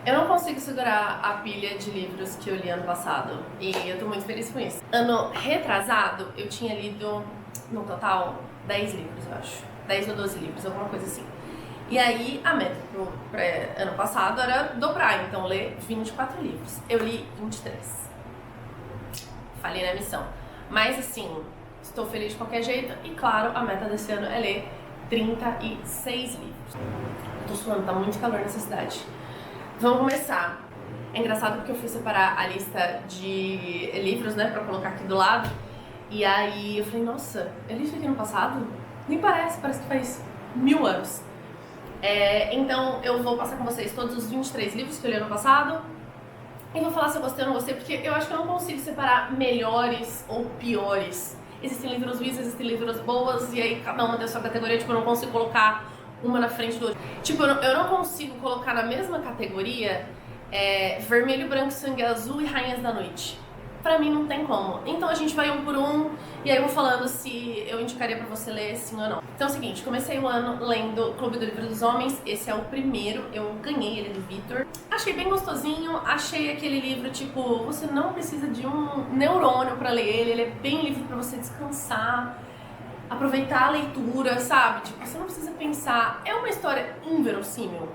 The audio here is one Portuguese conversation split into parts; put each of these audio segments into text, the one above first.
Eu não consigo segurar a pilha de livros que eu li ano passado e eu tô muito feliz com isso. Ano retrasado, eu tinha lido, no total, 10 livros, eu acho. 10 ou 12 livros, alguma coisa assim. E aí, a meta pro ano passado era dobrar, então ler 24 livros. Eu li 23. Falei na missão. Mas assim, estou feliz de qualquer jeito e claro, a meta desse ano é ler 36 livros. Tô suando, tá muito calor nessa cidade. Vamos começar. É engraçado porque eu fui separar a lista de livros, né, pra colocar aqui do lado. E aí eu falei, nossa, eu li isso aqui no passado? Nem parece que faz 1000 anos. Então eu vou passar com vocês todos os 23 livros que eu li ano passado. E vou falar se eu gostei ou não gostei, porque eu acho que eu não consigo separar melhores ou piores. Existem livros ruins, existem livros boas, e aí cada uma tem a sua categoria, tipo, eu não consigo colocar uma na frente do outro. Tipo, eu não consigo colocar na mesma categoria Vermelho, Branco, Sangue Azul e Rainhas da Noite. Pra mim não tem como. Então a gente vai um por um, e aí eu vou falando se eu indicaria pra você ler sim ou não. Então é o seguinte, comecei o ano lendo Clube do Livro dos Homens, esse é o primeiro, eu ganhei ele do Vitor. Achei bem gostosinho, achei aquele livro, tipo, você não precisa de um neurônio pra ler ele é bem livre pra você descansar, aproveitar a leitura, sabe? Tipo, você não precisa pensar, é uma história inverossímil.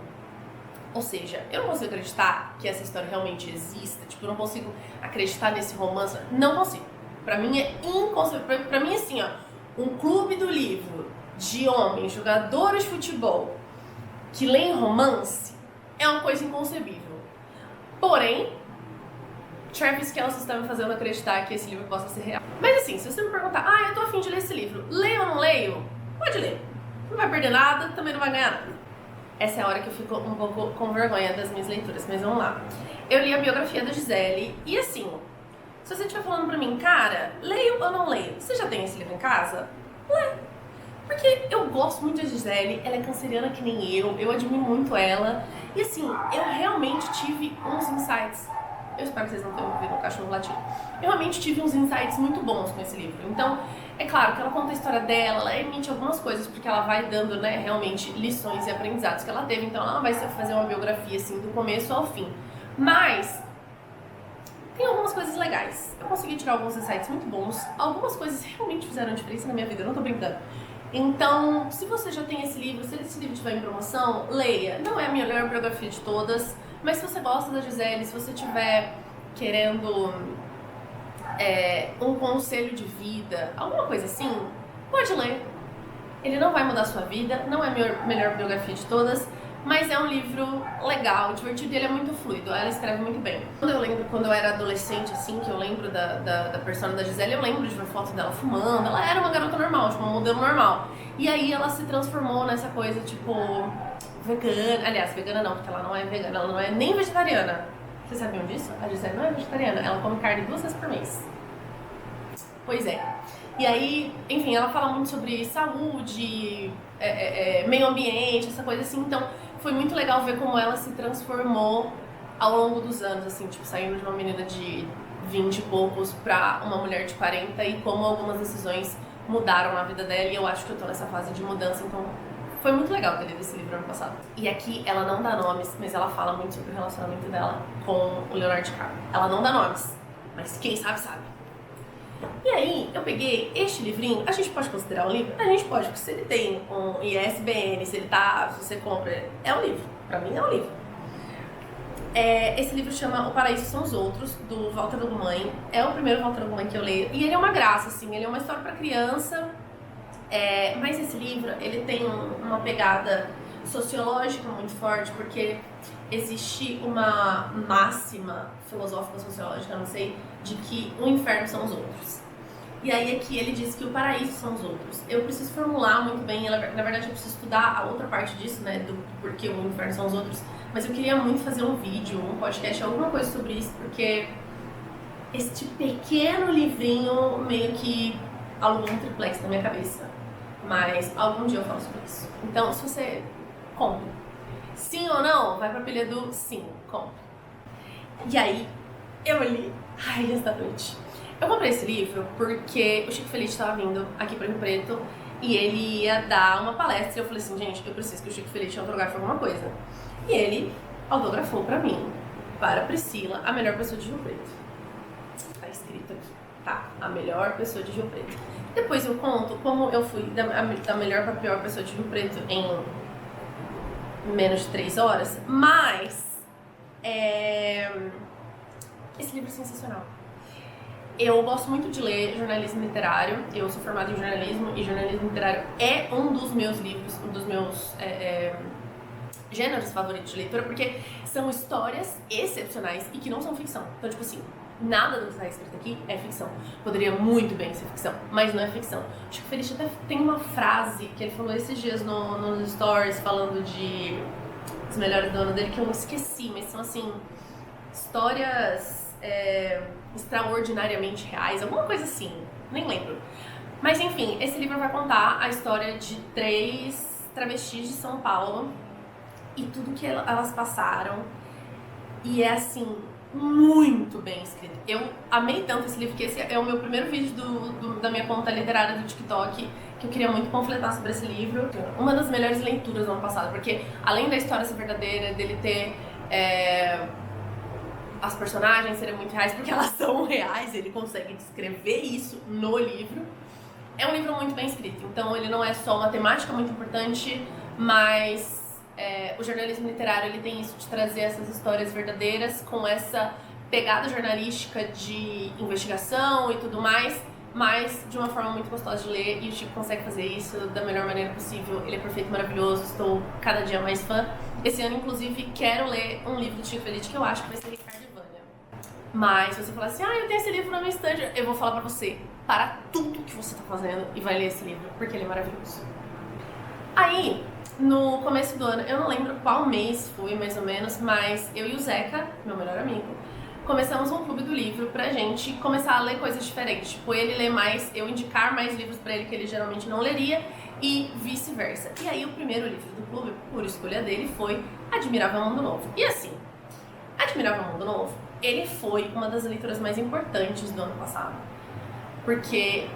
Ou seja, eu não consigo acreditar que essa história realmente exista. Tipo, eu não consigo acreditar nesse romance. Não consigo. Pra mim é inconcebível. Pra mim, assim, ó, um clube do livro de homens, jogadores de futebol, que leem romance, é uma coisa inconcebível. Porém, Travis Kelce está me fazendo acreditar que esse livro possa ser real. Mas assim, se você me perguntar, eu tô afim de ler esse livro, leio ou não leio? Pode ler. Não vai perder nada, também não vai ganhar nada. Essa é a hora que eu fico um pouco com vergonha das minhas leituras, mas vamos lá. Eu li a biografia da Gisele e assim, se você estiver falando pra mim, cara, leio ou não leio? Você já tem esse livro em casa? Lê. Porque eu gosto muito da Gisele, ela é canceriana que nem eu admiro muito ela. E assim, eu realmente tive uns insights. Eu espero que vocês não tenham ouvido o cachorro latindo. Eu realmente tive uns insights muito bons com esse livro. Então, é claro que ela conta a história dela, ela emite algumas coisas, porque ela vai dando, né, realmente lições e aprendizados que ela teve. Então, ela não vai fazer uma biografia, assim, do começo ao fim. Mas, tem algumas coisas legais. Eu consegui tirar alguns insights muito bons. Algumas coisas realmente fizeram diferença na minha vida, eu não tô brincando. Então, se você já tem esse livro, se esse livro estiver em promoção, leia. Não é a melhor biografia de todas, mas se você gosta da Gisele, se você estiver querendo um conselho de vida, alguma coisa assim, pode ler. Ele não vai mudar a sua vida, não é a melhor biografia de todas, mas é um livro legal, divertido e ele é muito fluido, ela escreve muito bem. Quando eu era adolescente, assim, que eu lembro da persona da Gisele, eu lembro de ver foto dela fumando, ela era uma garota normal, tipo, uma modelo normal. E aí ela se transformou nessa coisa, tipo, vegana, aliás, vegana não, porque ela não é vegana, ela não é nem vegetariana. Vocês sabiam disso? A Gisele não é vegetariana, ela come carne 2 vezes por mês. Pois é. E aí, enfim, ela fala muito sobre saúde, meio ambiente, essa coisa assim. Então, foi muito legal ver como ela se transformou ao longo dos anos, assim, tipo, saindo de uma menina de 20 e poucos pra uma mulher de 40 e como algumas decisões mudaram na vida dela. E eu acho que eu tô nessa fase de mudança, então foi muito legal ter lido esse livro ano passado. E aqui ela não dá nomes, mas ela fala muito sobre o relacionamento dela com o Leonardo DiCaprio. Ela não dá nomes, mas quem sabe, sabe. E aí, eu peguei este livrinho, a gente pode considerar um livro? A gente pode, porque se ele tem um ISBN, se você compra, é um livro. Pra mim é um livro. Esse livro chama O Paraíso São os Outros, do Walter Ugumãe. É o primeiro Walter Ugumãe que eu leio. E ele é uma graça, assim, ele é uma história pra criança. Mas esse livro, ele tem uma pegada sociológica muito forte, porque existe uma máxima filosófica, sociológica, não sei, de que o inferno são os outros. E aí aqui ele diz que o paraíso são os outros. Eu preciso formular muito bem, na verdade eu preciso estudar a outra parte disso, né, do porquê o inferno são os outros, mas eu queria muito fazer um vídeo, um podcast, alguma coisa sobre isso, porque este pequeno livrinho meio que alugou um triplex na minha cabeça. Mas algum dia eu falo sobre isso. Então, se você compra, sim ou não, vai pra pilha do sim, compra. E aí, eu li Rainhas da Noite. Eu comprei esse livro porque o Chico Feliz estava vindo aqui para Rio Preto e ele ia dar uma palestra. E eu falei assim, gente, eu preciso que o Chico Feliz autografe alguma coisa. E ele autografou pra mim, para Priscila, a melhor pessoa de Rio Preto. Tá escrito aqui, tá? A melhor pessoa de Rio Preto. Depois eu conto como eu fui da melhor pra pior pessoa de Rio Preto em menos de 3 horas, mas esse livro é sensacional. Eu gosto muito de ler jornalismo literário, eu sou formada em jornalismo e jornalismo literário é um dos meus livros, um dos meus gêneros favoritos de leitura, porque são histórias excepcionais e que não são ficção. Então, tipo assim, nada do que está escrito aqui é ficção. Poderia muito bem ser ficção, mas não é ficção. Acho que o Felipe até tem uma frase que ele falou esses dias nos stories, falando de os melhores do ano dele, que eu esqueci, mas são assim, histórias extraordinariamente reais, alguma coisa assim, nem lembro. Mas enfim, esse livro vai contar a história de 3 travestis de São Paulo e tudo que elas passaram. E é assim, muito bem escrito. Eu amei tanto esse livro que esse é o meu primeiro vídeo da minha conta literária do TikTok, que eu queria muito panfletar sobre esse livro. Uma das melhores leituras do ano passado, porque além da história ser verdadeira, dele ter as personagens serem muito reais, porque elas são reais, ele consegue descrever isso no livro. É um livro muito bem escrito, então ele não é só uma temática muito importante, mas o jornalismo literário ele tem isso de trazer essas histórias verdadeiras com essa pegada jornalística de investigação e tudo mais, mas de uma forma muito gostosa de ler, e o Chico consegue fazer isso da melhor maneira possível. Ele é perfeito, maravilhoso, estou cada dia mais fã. Esse ano, inclusive, quero ler um livro do Chico Felitti que eu acho que vai ser Ricardo e Vânia. Mas se você falar assim, eu tenho esse livro na minha estante, eu vou falar pra você, para tudo que você tá fazendo e vai ler esse livro, porque ele é maravilhoso. Aí, no começo do ano, eu não lembro qual mês foi mais ou menos, mas eu e o Zeca, meu melhor amigo, começamos um clube do livro pra gente começar a ler coisas diferentes. Tipo, ele ler mais, eu indicar mais livros pra ele que ele geralmente não leria e vice-versa. E aí o primeiro livro do clube, por escolha dele, foi Admirável Mundo Novo. E assim, Admirável Mundo Novo, ele foi uma das leituras mais importantes do ano passado. Porque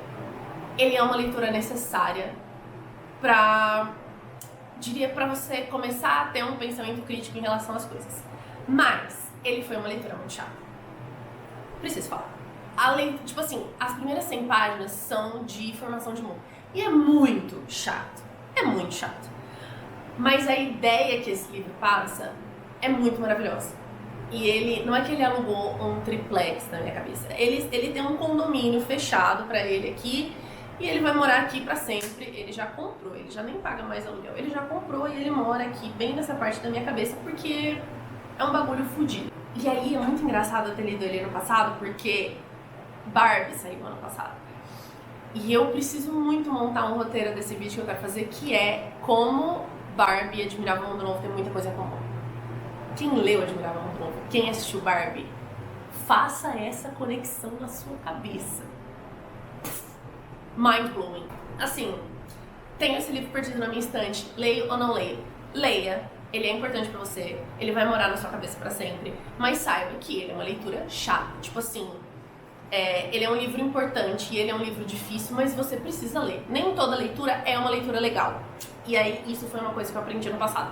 ele é uma leitura necessária pra você começar a ter um pensamento crítico em relação às coisas. Mas ele foi uma leitura muito chata. Preciso falar. Tipo assim, as primeiras 100 páginas são de formação de mundo. E é muito chato. É muito chato. Mas a ideia que esse livro passa é muito maravilhosa. E ele, não é que ele alugou um triplex na minha cabeça. Ele tem um condomínio fechado pra ele aqui. E ele vai morar aqui pra sempre. Ele já comprou, ele já nem paga mais aluguel. Ele já comprou e ele mora aqui, bem nessa parte da minha cabeça, porque é um bagulho fudido. E aí é muito engraçado eu ter lido ele ano passado, porque Barbie saiu ano passado. E eu preciso muito montar um roteiro desse vídeo que eu quero fazer, que é como Barbie e Admirável Mundo Novo tem muita coisa em comum. Quem leu Admirável Mundo Novo, quem assistiu Barbie, faça essa conexão na sua cabeça. Mind-blowing. Assim, tenho esse livro perdido na minha estante, leio ou não leio? Leia, ele é importante pra você, ele vai morar na sua cabeça pra sempre, mas saiba que ele é uma leitura chata. Tipo assim, ele é um livro importante e ele é um livro difícil, mas você precisa ler. Nem toda leitura é uma leitura legal. E aí, isso foi uma coisa que eu aprendi no passado.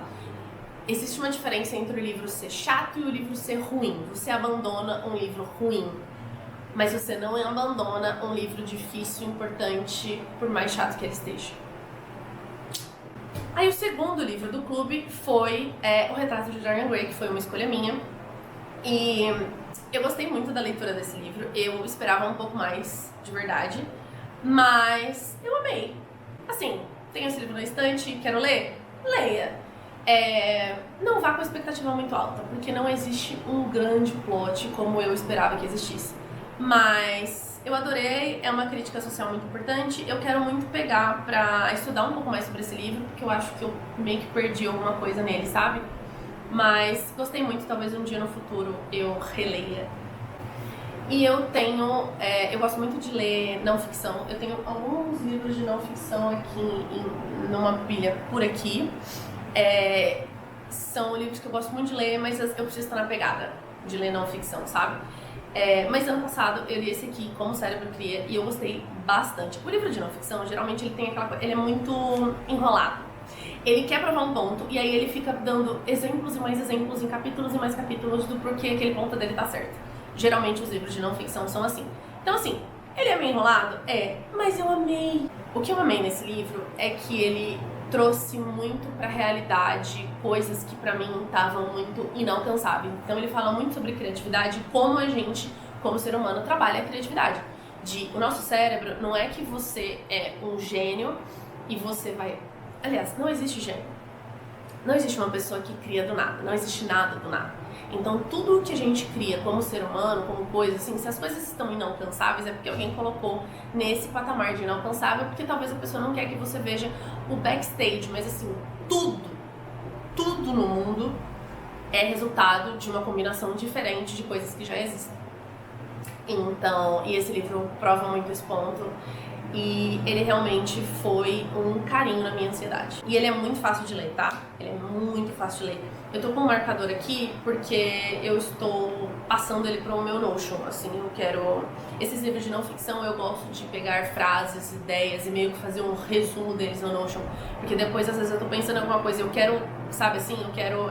Existe uma diferença entre o livro ser chato e o livro ser ruim. Você abandona um livro ruim, mas você não abandona um livro difícil, importante, por mais chato que ele esteja. Aí o segundo livro do clube foi O Retrato de Dorian Gray, que foi uma escolha minha. E eu gostei muito da leitura desse livro. Eu esperava um pouco mais, de verdade. Mas eu amei. Assim, tenho esse livro na estante, quero ler? Leia. Não vá com a expectativa muito alta, porque não existe um grande plot como eu esperava que existisse. Mas eu adorei, é uma crítica social muito importante. Eu quero muito pegar pra estudar um pouco mais sobre esse livro, porque eu acho que eu meio que perdi alguma coisa nele, sabe? Mas gostei muito, talvez um dia no futuro eu releia. E eu eu gosto muito de ler não ficção. Eu tenho alguns livros de não ficção aqui numa pilha por aqui. São livros que eu gosto muito de ler, mas eu preciso estar na pegada de ler não ficção, sabe? Mas ano passado eu li esse aqui, Como o Cérebro Cria, e eu gostei bastante. O livro de não ficção, geralmente ele tem ele é muito enrolado. ele quer provar um ponto e aí ele fica dando exemplos e mais exemplos em capítulos e mais capítulos do porquê aquele ponto dele tá certo. Geralmente os livros de não ficção são assim. Então assim, ele é meio enrolado? É, mas eu amei. O que eu amei nesse livro é que ele trouxe muito pra realidade coisas que pra mim estavam muito inalcançáveis. Então ele fala muito sobre criatividade, como a gente, como ser humano, trabalha a criatividade. O nosso cérebro não é que você é um gênio e você vai... Aliás, não existe gênio. Não existe uma pessoa que cria do nada. Não existe nada do nada. Então, tudo o que a gente cria como ser humano, como coisa, assim, se as coisas estão inalcançáveis, é porque alguém colocou nesse patamar de inalcançável, porque talvez a pessoa não quer que você veja o backstage, mas assim, tudo no mundo é resultado de uma combinação diferente de coisas que já existem. Então, e esse livro prova muito esse ponto. E ele realmente foi um carinho na minha ansiedade. E ele é muito fácil de ler, tá? Ele é muito fácil de ler. Eu tô com um marcador aqui porque eu estou passando ele pro meu Notion, assim, eu quero... Esses livros de não ficção eu gosto de pegar frases, ideias e meio que fazer um resumo deles no Notion. Porque depois, às vezes, eu tô pensando em alguma coisa e eu quero, sabe assim, eu quero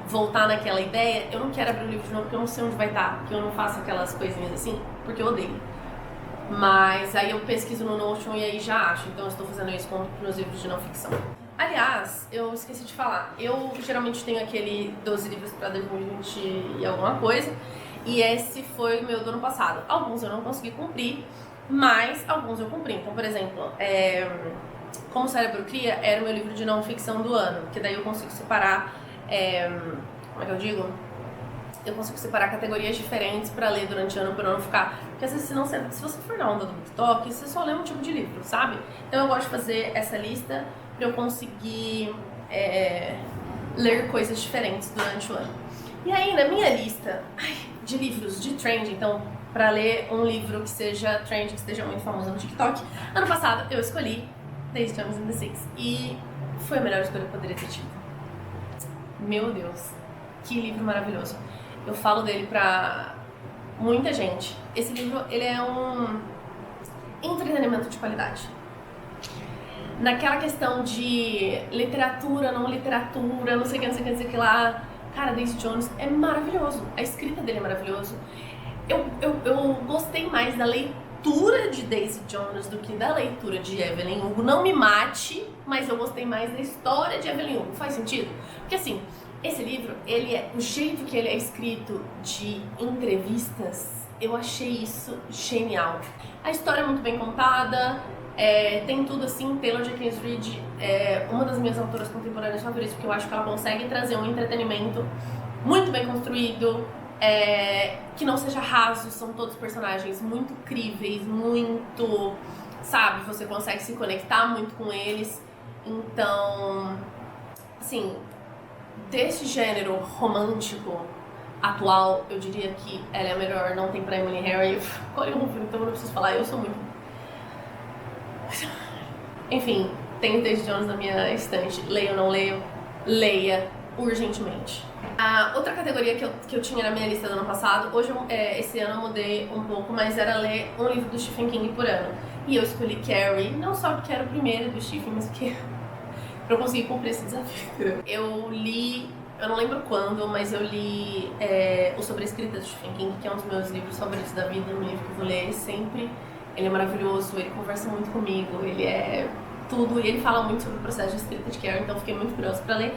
voltar naquela ideia. Eu não quero abrir o livro de novo porque eu não sei onde vai estar, porque eu não faço aquelas coisinhas assim, porque eu odeio. Mas aí eu pesquiso no Notion e aí já acho. Então eu estou fazendo isso com meus livros de não ficção. Aliás, eu esqueci de falar. Eu geralmente tenho aquele 12 livros para 2020 e alguma coisa. E esse foi o meu do ano passado. Alguns eu não consegui cumprir, mas alguns eu cumpri. Então, por exemplo, Como o Cérebro Cria era o meu livro de não ficção do ano. Que daí eu consigo separar... como é que eu digo? Eu consigo separar categorias diferentes pra ler durante o ano, pra não ficar... Porque às vezes, se você for na onda do TikTok, você só lê um tipo de livro, sabe? Então eu gosto de fazer essa lista pra eu conseguir ler coisas diferentes durante o ano. E aí, na minha lista de livros de trend, então, pra ler um livro que seja trend, que esteja muito famoso no TikTok, ano passado eu escolhi Daisy Jones and the Six. E foi a melhor escolha que eu poderia ter tido. Meu Deus, que livro maravilhoso. Eu falo dele pra muita gente. Esse livro, ele é um entretenimento de qualidade. Naquela questão de literatura, não literatura, não sei o que, não sei o que, não sei o que lá. Cara, Daisy Jones é maravilhoso. A escrita dele é maravilhosa. Eu gostei mais da leitura de Daisy Jones do que da leitura de Evelyn Hugo. Não me mate, mas eu gostei mais da história de Evelyn Hugo. Faz sentido? Porque assim... Esse livro, o jeito que ele é escrito de entrevistas, eu achei isso genial. A história é muito bem contada, tem tudo assim. Taylor Jenkins Reid é uma das minhas autoras contemporâneas favoritas, porque eu acho que ela consegue trazer um entretenimento muito bem construído, que não seja raso, são todos personagens muito críveis, muito, sabe, você consegue se conectar muito com eles. Então, assim... Desse gênero romântico atual, eu diria que ela é a melhor. Não tem pra Emily Harry. Colin Hoover, então eu não preciso falar, eu sou muito... Enfim, tenho Daisy Jones na minha estante. Leio ou não leio? Leia urgentemente. A outra categoria que eu tinha na minha lista do ano passado, esse ano eu mudei um pouco, mas era ler um livro do Stephen King por ano. E eu escolhi Carrie, não só porque era o primeiro do Stephen, mas porque... pra eu conseguir cumprir esse desafio. Eu li, eu não lembro quando, mas eu li O Sobre a Escrita do Stephen King, que é um dos meus livros favoritos da vida, um livro que eu vou ler sempre. Ele é maravilhoso, ele conversa muito comigo, ele é tudo, e ele fala muito sobre o processo de escrita de Carrie, então eu fiquei muito curiosa pra ler.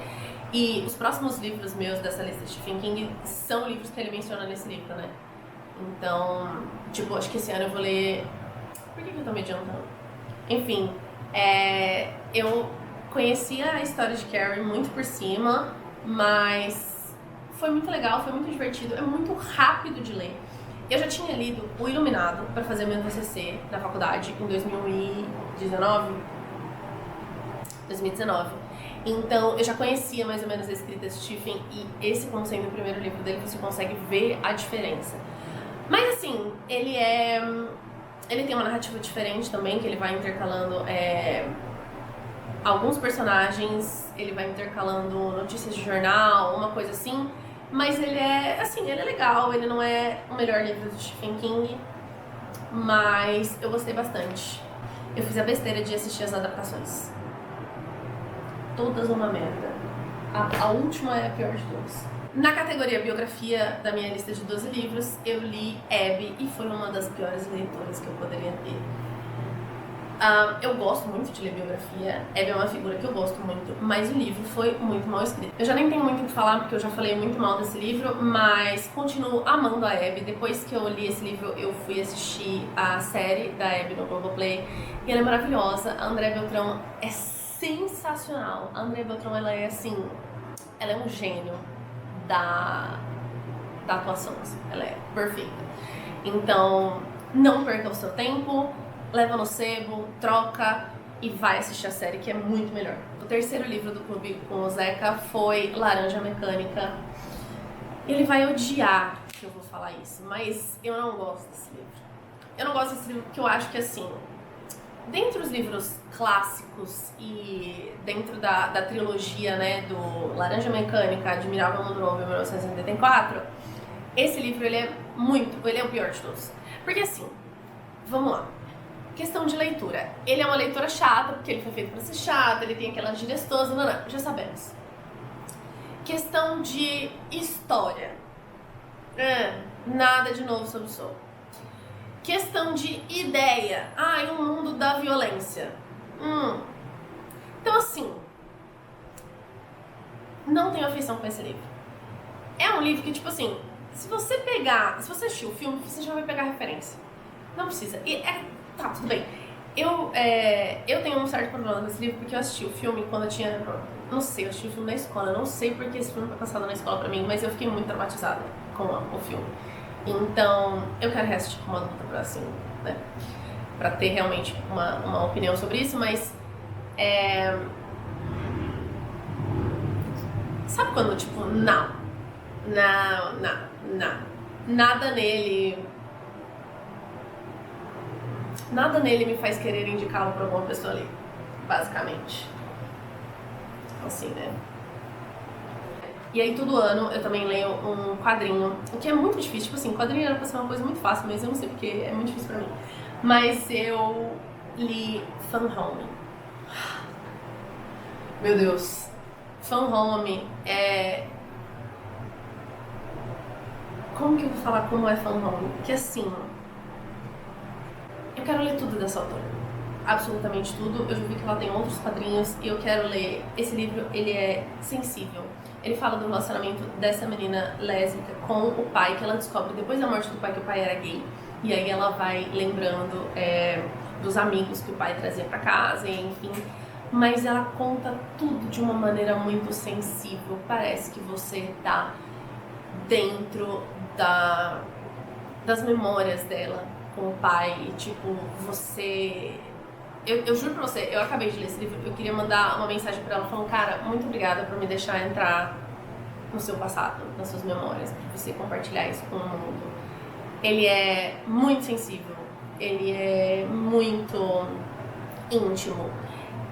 E os próximos livros meus dessa lista de Stephen King são livros que ele menciona nesse livro, né? Então, tipo, acho que esse ano eu vou ler... Por que eu tô me adiantando? Enfim, eu conhecia a história de Carrie muito por cima, mas foi muito legal, foi muito divertido, é muito rápido de ler. Eu já tinha lido O Iluminado para fazer meu TCC na faculdade em 2019. Então eu já conhecia mais ou menos a escrita de Stephen, e esse, como sendo o primeiro livro dele, você consegue ver a diferença. Mas assim, ele tem uma narrativa diferente também, que ele vai intercalando alguns personagens, ele vai intercalando notícias de jornal, uma coisa assim. Mas ele é legal, ele não é o melhor livro do Stephen King, mas eu gostei bastante. Eu fiz a besteira de assistir as adaptações. todas uma merda. A última é a pior de todas. Na categoria biografia da minha lista de 12 livros, eu li Abby e foi uma das piores leituras que eu poderia ter. Eu gosto muito de ler biografia, Abby é uma figura que eu gosto muito, mas o livro foi muito mal escrito. Eu já nem tenho muito o que falar porque eu já falei muito mal desse livro, mas continuo amando a Abby. Depois que eu li esse livro, eu fui assistir a série da Abby no Globoplay e ela é maravilhosa. A Andrea Beltrão é sensacional. A Andrea Beltrão, ela é assim, ela é um gênio da atuação, assim. Ela é perfeita. Então, não perca o seu tempo, leva no sebo, troca e vai assistir a série, que é muito melhor. O terceiro livro do Clube com o Zeca foi Laranja Mecânica. Ele vai odiar que eu vou falar isso, mas eu não gosto desse livro. Eu não gosto desse livro porque eu acho que, assim, dentre os livros clássicos e dentro da trilogia, né, do Laranja Mecânica, Admirável Mundo Novo, 1984, esse livro, ele é o pior de todos. Porque, assim, vamos lá. Questão de leitura. Ele é uma leitura chata, porque ele foi feito pra ser chato, ele tem aquelas gírias todas, não, já sabemos. Questão de história. Nada de novo sob o sol. Questão de ideia. Um mundo da violência. Então, assim, não tenho afeição com esse livro. É um livro que, tipo assim, se você assistir o filme, você já vai pegar referência. Não precisa. Tá, tudo bem. Eu tenho um certo problema com esse livro porque eu assisti o filme quando eu tinha... Não sei, eu assisti o filme na escola. Eu não sei porque esse filme foi passado na escola pra mim, mas eu fiquei muito traumatizada com o filme. Então, eu quero reassistir com uma adulta pra, assim, né? Pra ter realmente uma opinião sobre isso, mas... Sabe quando, tipo, nada nele me faz querer indicá-lo pra alguma pessoa ali, basicamente. Assim, né? E aí, todo ano, eu também leio um quadrinho, o que é muito difícil. Tipo assim, quadrinho era pra ser uma coisa muito fácil, mas eu não sei porque é muito difícil pra mim. Mas eu li Fun Home. Meu Deus. Fun Home é... Como que eu vou falar como é Fun Home? Que assim... Eu quero ler tudo dessa autora. Absolutamente tudo. Eu já vi que ela tem outros quadrinhos e eu quero ler. Esse livro, ele é sensível. Ele fala do relacionamento dessa menina lésbica com o pai, que ela descobre depois da morte do pai que o pai era gay. E aí ela vai lembrando dos amigos que o pai trazia pra casa, enfim. Mas ela conta tudo de uma maneira muito sensível. Parece que você tá dentro das memórias dela com o pai. E, tipo, você... Eu juro pra você, eu acabei de ler esse livro, eu queria mandar uma mensagem pra ela falando: cara, muito obrigada por me deixar entrar no seu passado, nas suas memórias, por você compartilhar isso com o mundo. Ele é muito sensível, ele é muito íntimo,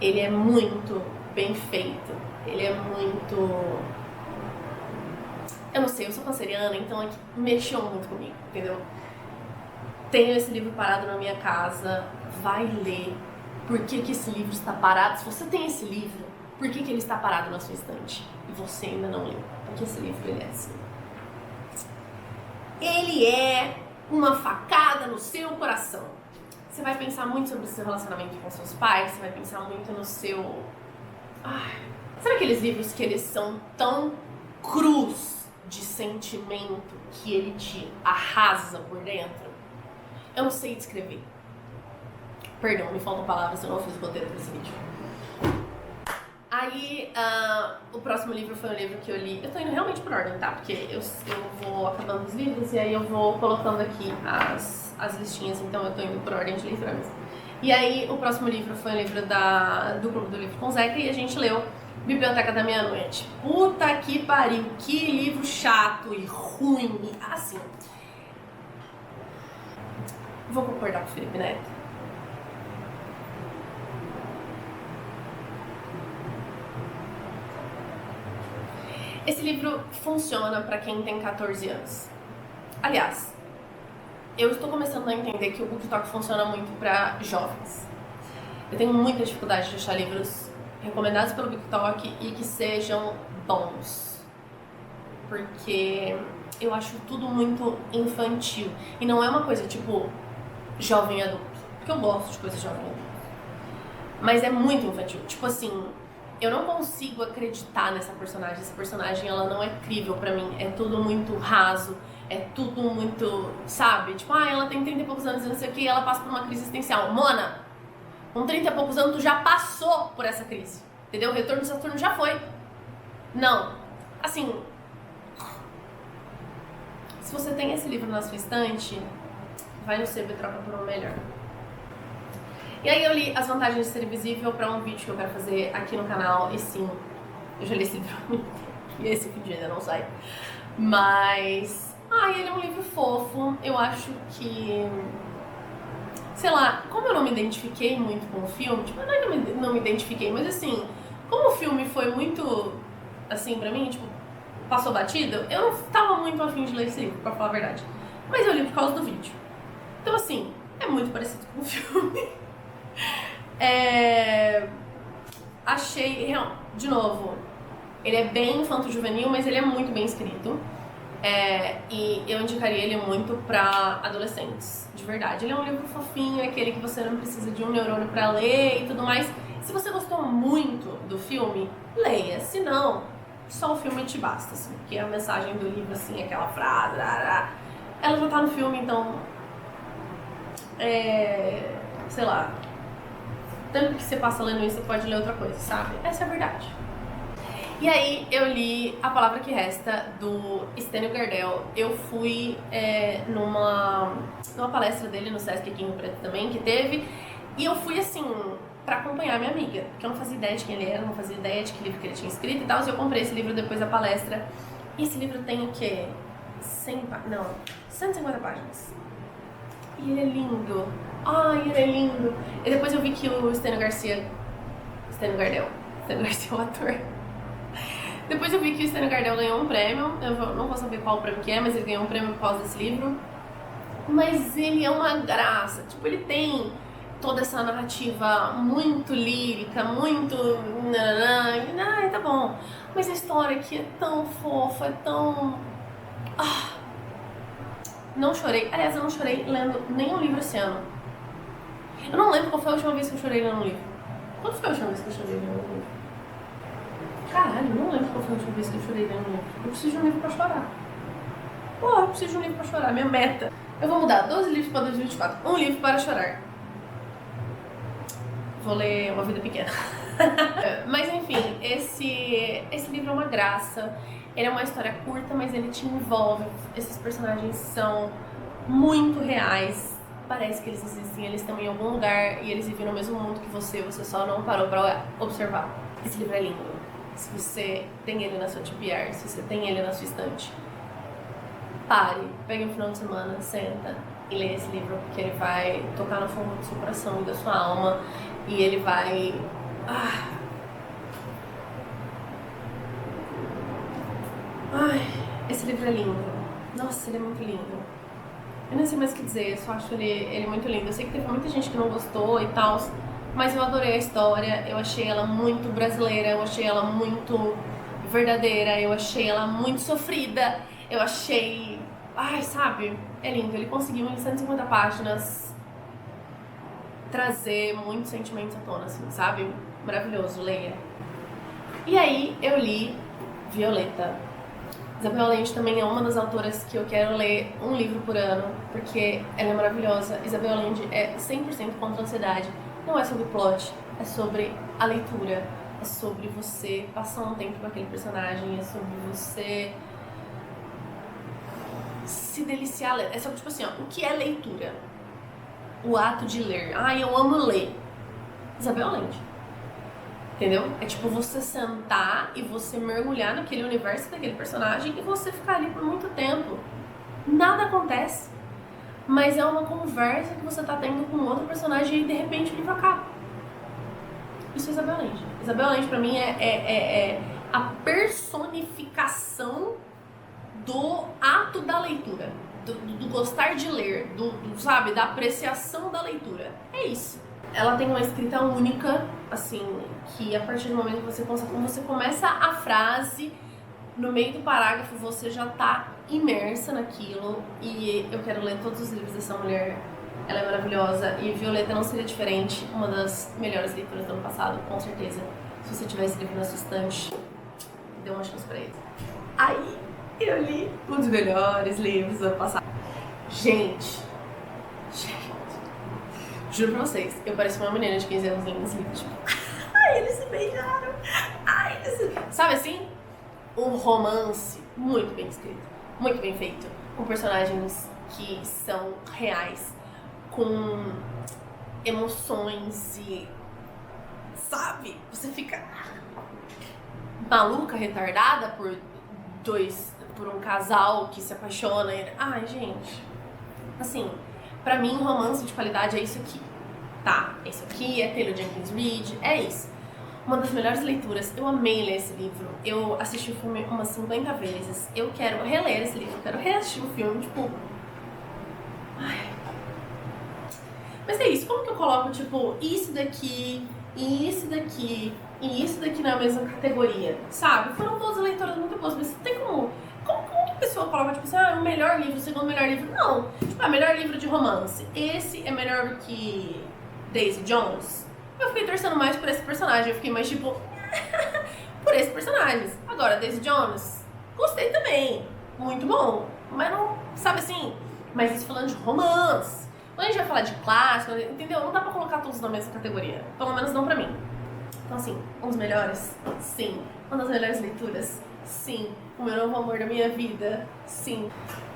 ele é muito bem feito, ele é muito... Eu não sei, eu sou canceriana, então é que mexeu muito comigo, entendeu? Tenho esse livro parado na minha casa, vai ler. Por que esse livro está parado? Se você tem esse livro, por que ele está parado na sua estante e você ainda não leu? Porque esse livro, ele é assim. Ele é uma facada no seu coração. Você vai pensar muito sobre o seu relacionamento com seus pais, você vai pensar muito no seu... Sabe aqueles livros que eles são tão crus de sentimento que ele te arrasa por dentro? Eu não sei descrever. Perdão, me faltam palavras, eu não fiz o roteiro pra esse vídeo. Aí, o próximo livro foi um livro que eu li... Eu tô indo realmente por ordem, tá? Porque eu vou acabando os livros e aí eu vou colocando aqui as listinhas. Então eu tô indo por ordem de leitura mesmo. E aí, o próximo livro foi um livro do Clube do Livro com Zeca e a gente leu Biblioteca da Meia-Noite. Puta que pariu, que livro chato e ruim. E assim... Vou concordar com o Felipe Neto. Esse livro funciona pra quem tem 14 anos. Aliás, eu estou começando a entender que o BookTok funciona muito pra jovens. Eu tenho muita dificuldade de achar livros recomendados pelo TikTok e que sejam bons. Porque eu acho tudo muito infantil. E não é uma coisa tipo jovem adulto. Porque eu gosto de coisa jovem adulto. Mas é muito infantil. Tipo assim, eu não consigo acreditar nessa personagem. Essa personagem, ela não é crível pra mim. É tudo muito raso. É tudo muito, sabe? Tipo, ela tem 30 e poucos anos e não sei o que, e ela passa por uma crise existencial. Mona, com 30 e poucos anos, tu já passou por essa crise. Entendeu? O retorno de Saturno já foi. Não. Assim, se você tem esse livro na sua estante, vai no sebo e troca por um melhor. E aí eu li As Vantagens de Ser Invisível pra um vídeo que eu quero fazer aqui no canal. E sim, eu já li esse livro e esse vídeo ainda não sai. Mas... ele é um livro fofo. Eu acho que... sei lá, como eu não me identifiquei muito com o filme, tipo, não é que eu não me identifiquei, mas assim, como o filme foi muito, assim, pra mim, tipo, passou batido, eu não tava muito afim de ler esse livro, pra falar a verdade. Mas eu li por causa do vídeo. Então, assim, é muito parecido com o filme. Achei, de novo, ele é bem infanto-juvenil, mas ele é muito bem escrito. E eu indicaria ele muito pra adolescentes, de verdade. Ele é um livro fofinho, é aquele que você não precisa de um neurônio pra ler e tudo mais. Se você gostou muito do filme, leia. Se não, só o filme te basta, assim, porque a mensagem do livro, assim, aquela frase, ela já tá no filme, então... sei lá... tanto que você passa lendo isso, você pode ler outra coisa, sabe? Essa é a verdade. E aí eu li A Palavra que Resta, do Stênio Gardel. Eu fui numa palestra dele no Sesc aqui em Rio Preto também, que teve. E eu fui assim, pra acompanhar minha amiga, porque eu não fazia ideia de quem ele era, não fazia ideia de que livro que ele tinha escrito e tal. E eu comprei esse livro depois da palestra. E esse livro tem o quê? 150 páginas. E ele é lindo. Ele é lindo. E depois eu vi que o Stênio Gardel, o ator. Depois eu vi que o Stênio Gardel ganhou um prêmio, eu não vou saber qual prêmio que é, mas ele ganhou um prêmio por causa desse livro. Mas ele é uma graça, tipo, ele tem toda essa narrativa muito lírica, muito... tá bom. Mas a história aqui é tão fofa, é tão... Não chorei, aliás, eu não chorei lendo nenhum livro esse ano. Eu não lembro qual foi a última vez que eu chorei lendo um livro. Quando foi a última vez que eu chorei lendo um livro? Caralho, não lembro qual foi a última vez que eu chorei lendo um livro. Eu preciso de um livro pra chorar. Eu preciso de um livro pra chorar, minha meta. Eu vou mudar 12 livros pra 2024. Um livro para chorar. Vou ler Uma Vida Pequena. Mas enfim, esse livro é uma graça. Ele é uma história curta, mas ele te envolve. Esses personagens são muito reais. Parece que eles existem, eles estão em algum lugar e eles vivem no mesmo mundo que você só não parou pra observar. Esse livro é lindo. Se você tem ele na sua TBR, se você tem ele na sua estante, pare, pegue um final de semana, senta e leia esse livro, porque ele vai tocar no fundo do seu coração e da sua alma, e ele vai... esse livro é lindo. Nossa, ele é muito lindo. Eu não sei mais o que dizer, eu só acho ele muito lindo. Eu sei que teve muita gente que não gostou e tal, mas eu adorei a história, eu achei ela muito brasileira, eu achei ela muito verdadeira, eu achei ela muito sofrida, eu achei... sabe? É lindo, ele conseguiu em 150 páginas trazer muitos sentimentos à tona, assim, sabe? Maravilhoso, leia. E aí eu li Violeta. Isabel Allende também é uma das autoras que eu quero ler um livro por ano, porque ela é maravilhosa. Isabel Allende é 100% contra a ansiedade. Não é sobre plot, é sobre a leitura. É sobre você passar um tempo com aquele personagem, é sobre você se deliciar. É sobre, tipo assim, o que é leitura? O ato de ler. Eu amo ler. Isabel Allende. Entendeu? É tipo você sentar e você mergulhar naquele universo daquele personagem e você ficar ali por muito tempo. Nada acontece. Mas é uma conversa que você tá tendo com outro personagem e de repente o livro acaba. Isso é Isabel Allende. Isabel Allende pra mim é a personificação do ato da leitura. Do gostar de ler, sabe, da apreciação da leitura. É isso. ela tem uma escrita única, assim, que a partir do momento que você começa a frase, no meio do parágrafo você já tá imersa naquilo. E eu quero ler todos os livros dessa mulher. Ela é maravilhosa e Violeta não seria diferente. Uma das melhores leituras do ano passado, com certeza. Se você tiver esse livro na sua estante, dê uma chance pra ele. Aí eu li um dos melhores livros do ano passado. Gente, juro pra vocês, eu pareço uma menina de 15 anos lendo esse livro, tipo, ai, eles se beijaram, ai, eles se... Sabe assim? Um romance muito bem escrito, muito bem feito, com personagens que são reais, com emoções e... Sabe? Você fica maluca, retardada por um casal que se apaixona. Ai, gente. Assim, pra mim, romance de qualidade é isso aqui. Tá, é isso aqui, é Taylor Jenkins Reid, é isso. Uma das melhores leituras, eu amei ler esse livro. Eu assisti o filme umas 50 vezes. Eu quero reler esse livro, eu quero reassistir o filme, tipo... Ai. Mas é isso, como que eu coloco, tipo, isso daqui, e isso daqui, e isso daqui na mesma categoria, sabe? Foram todas leituras muito boas, mas tem como que a pessoa coloca, tipo assim, o melhor livro, o segundo melhor livro? Não, tipo, melhor livro de romance. Esse é melhor do que Daisy Jones? Eu fiquei torcendo mais por esse personagem, eu fiquei mais, tipo, por esse personagem. Agora, Daisy Jones, gostei também, muito bom, mas não, sabe assim, mas isso falando de romance. Quando a gente vai falar de clássico, entendeu? Não dá pra colocar todos na mesma categoria. Pelo menos não pra mim. Então, assim, um dos melhores? Sim. Uma das melhores leituras? Sim. O meu novo amor da minha vida? Sim.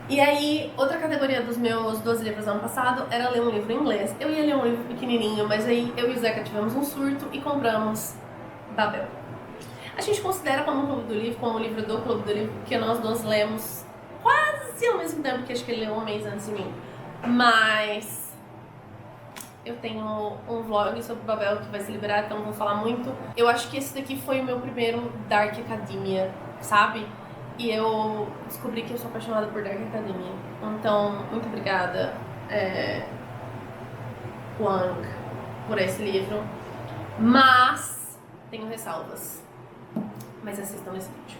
E aí, outra categoria dos meus 12 livros do ano passado era ler um livro em inglês. Eu ia ler um livro pequenininho, mas aí eu e o Zeca tivemos um surto e compramos Babel. A gente considera como um clube do livro, como um livro do clube do livro, porque nós dois lemos quase ao mesmo tempo, que acho que ele leu um mês antes de mim. Mas eu tenho um vlog sobre Babel que vai se liberar, então não vou falar muito. Eu acho que esse daqui foi o meu primeiro Dark Academia, sabe? E eu descobri que eu sou apaixonada por Dark Academia. Então, muito obrigada, Wang, por esse livro. Mas tenho ressalvas. Mas assistam nesse vídeo.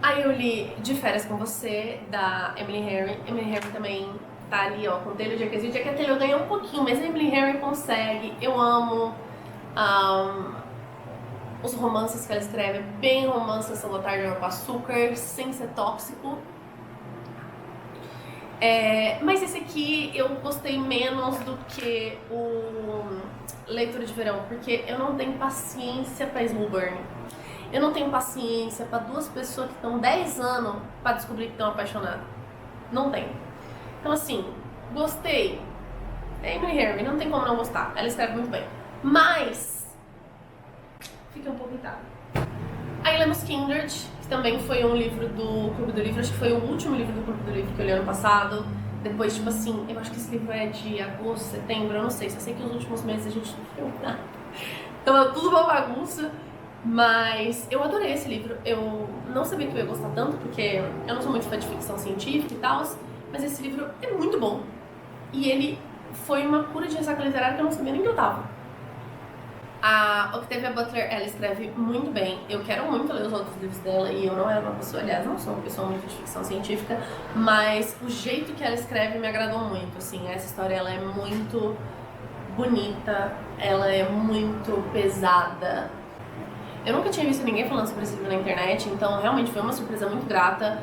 Aí eu li De Férias com Você, da Emily Henry. Emily Henry também tá ali, ó, com Taylor Jenkins Reid. É que a Taylor ganhou um pouquinho, mas a Emily Henry consegue. Eu amo os romances que ela escreve, bem romances Sessão da Tarde com Açúcar, sem ser tóxico. Mas esse aqui eu gostei menos do que o Leitura de Verão, porque eu não tenho paciência pra slow burn. Eu não tenho paciência pra duas pessoas que estão 10 anos pra descobrir que estão apaixonadas. Não tenho. Então, assim, gostei. Emily Henry, não tem como não gostar. Ela escreve muito bem. Mas, fica um pouco irritada. Aí lemos Kindred, que também foi um livro do Clube do Livro. Acho que foi o último livro do Clube do Livro que eu li ano passado. Depois, tipo assim, eu acho que esse livro é de agosto, setembro, eu não sei. Só sei que nos últimos meses a gente não viu nada. Então é tudo uma bagunça. Mas eu adorei esse livro. Eu não sabia que eu ia gostar tanto, porque eu não sou muito fã de ficção científica e tal. Mas esse livro é muito bom. E ele foi uma cura de ressaca literária que eu não sabia nem que eu tava. A Octavia Butler, ela escreve muito bem. Eu quero muito ler os outros livros dela. E eu não era uma pessoa, aliás, não sou uma pessoa muito de ficção científica. Mas o jeito que ela escreve me agradou muito, assim. Essa história, ela é muito bonita. Ela é muito pesada. Eu nunca tinha visto ninguém falando sobre esse livro na internet, então realmente foi uma surpresa muito grata.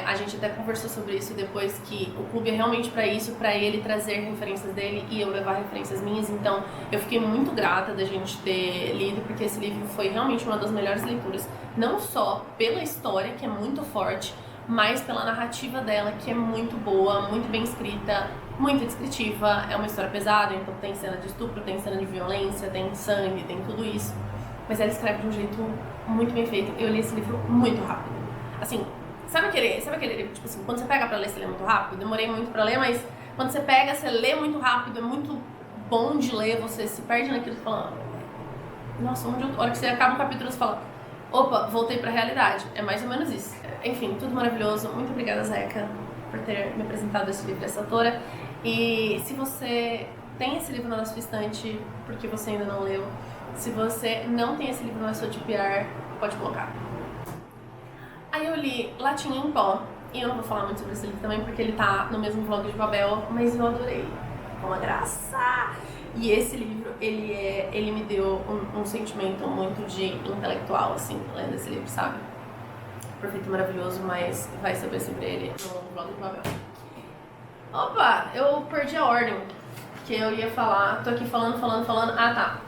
A gente até conversou sobre isso depois, que o clube é realmente pra isso, pra ele trazer referências dele e eu levar referências minhas. Então eu fiquei muito grata da gente ter lido, porque esse livro foi realmente uma das melhores leituras. Não só pela história, que é muito forte, mas pela narrativa dela, que é muito boa, muito bem escrita, muito descritiva. É uma história pesada, então tem cena de estupro, tem cena de violência, tem sangue, tem tudo isso. Mas ela escreve de um jeito muito bem feito. Eu li esse livro muito rápido. Assim, sabe aquele livro, tipo assim, quando você pega pra ler, você lê muito rápido? Demorei muito pra ler, mas quando você pega, você lê muito rápido, é muito bom de ler, você se perde naquilo e fala, nossa, onde eu tô? A hora que você acaba um capítulo, você fala, opa, voltei pra realidade. É mais ou menos isso. Enfim, tudo maravilhoso. Muito obrigada, Zeca, por ter me apresentado esse livro, essa autora. E se você tem esse livro na sua estante porque você ainda não leu. Se você não tem esse livro na sua TBR, pode colocar. Aí eu li Latinha em Pó, e eu não vou falar muito sobre esse livro também porque ele tá no mesmo vlog de Babel, mas eu adorei. Uma graça! E esse livro, ele me deu um sentimento muito de intelectual, assim, lendo esse livro, sabe? Perfeito e maravilhoso, mas vai saber sobre ele no vlog de Babel. Opa, eu perdi a ordem, que eu ia falar, tô aqui falando. Ah, tá.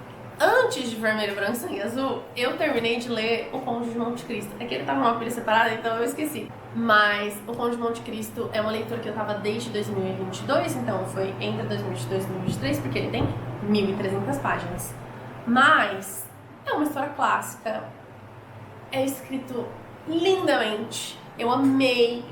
Antes de Vermelho, Branco, Sangue Azul, eu terminei de ler O Conde de Monte Cristo. É que ele tá numa pilha separada, então eu esqueci. Mas O Conde de Monte Cristo é uma leitura que eu tava desde 2022, então foi entre 2022 e 2023, porque ele tem 1.300 páginas. Mas é uma história clássica, é escrito lindamente. Eu amei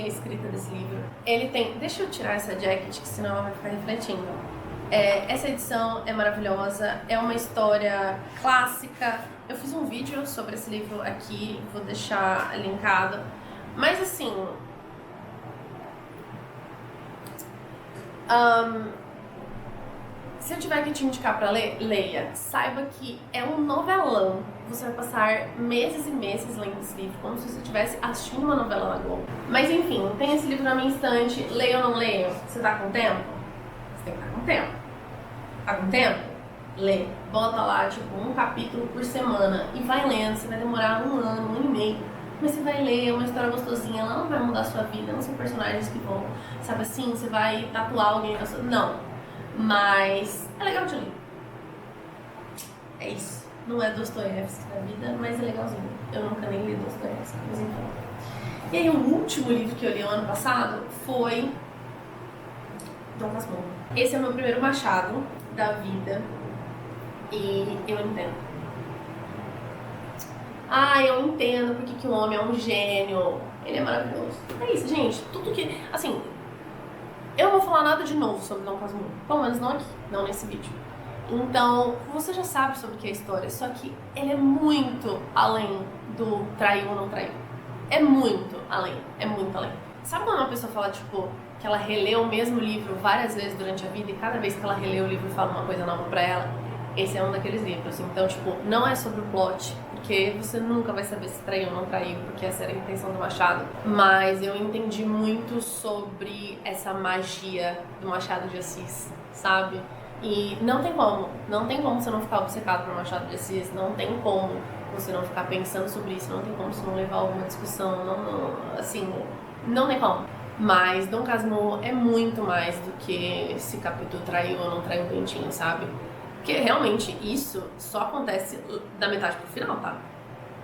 a escrita desse livro. Ele tem... Deixa eu tirar essa jacket, que senão ela vai ficar refletindo. Essa edição é maravilhosa, é uma história clássica. Eu fiz um vídeo sobre esse livro aqui, vou deixar linkado. Mas assim... se eu tiver que te indicar pra ler, leia. Saiba que é um novelão. Você vai passar meses e meses lendo esse livro, como se você estivesse assistindo uma novela na Globo. Mas enfim, tem esse livro na minha estante, leia ou não leia? Você tá com tempo? Você tem que estar com tempo. Tá com tempo? Lê. Bota lá, tipo, um capítulo por semana e vai lendo. Você vai demorar 1 ano, 1 ano e meio. Mas você vai ler, é uma história gostosinha, ela não vai mudar a sua vida, não são personagens que vão, sabe assim, você vai tatuar alguém na sua... Não. Mas é legal de ler. É isso. Não é Dostoiévski da vida, mas é legalzinho. Eu nunca nem li Dostoiévski, mas então. E aí o último livro que eu li ano passado foi Dom Casmurro. Esse é o meu primeiro machado da vida e eu entendo. Eu entendo porque que o homem é um gênio. Ele é maravilhoso. É isso, gente. Tudo que... Assim, eu não vou falar nada de novo sobre Dom Casmurro. Pelo menos não aqui, não nesse vídeo. Então, você já sabe sobre o que é a história, só que ele é muito além do traiu ou não traiu. É muito além, Sabe quando uma pessoa fala, tipo, que ela releu o mesmo livro várias vezes durante a vida e cada vez que ela relê o livro fala uma coisa nova pra ela? Esse é um daqueles livros. Então, tipo, não é sobre o plot, porque você nunca vai saber se traiu ou não traiu, porque essa era a intenção do Machado. Mas eu entendi muito sobre essa magia do Machado de Assis, sabe? E não tem como você não ficar obcecado por Machado de Assis, não tem como você não ficar pensando sobre isso, não tem como você não levar alguma discussão, não tem como. Mas Dom Casmurro é muito mais do que esse capítulo traiu ou não traiu o Bentinho, sabe? Porque realmente isso só acontece da metade pro final, tá?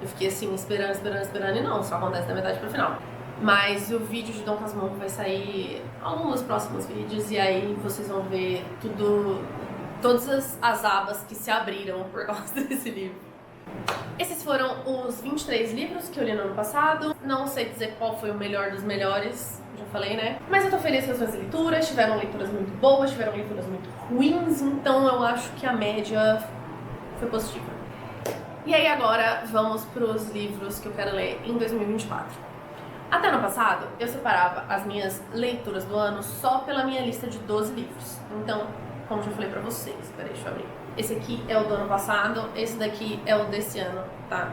Eu fiquei assim, esperando e não, só acontece da metade pro final. Mas o vídeo de Dom Casmurro vai sair algum dos próximos vídeos e aí vocês vão ver todas as abas que se abriram por causa desse livro. Esses foram os 23 livros que eu li no ano passado. Não sei dizer qual foi o melhor dos melhores, já falei, né? Mas eu tô feliz com as minhas leituras, tiveram leituras muito boas, tiveram leituras muito ruins, então eu acho que a média foi positiva. E aí agora vamos pros livros que eu quero ler em 2024. Até ano passado, eu separava as minhas leituras do ano só pela minha lista de 12 livros. Então, como já falei pra vocês, peraí, deixa eu abrir. Esse aqui é o do ano passado, esse daqui é o desse ano, tá?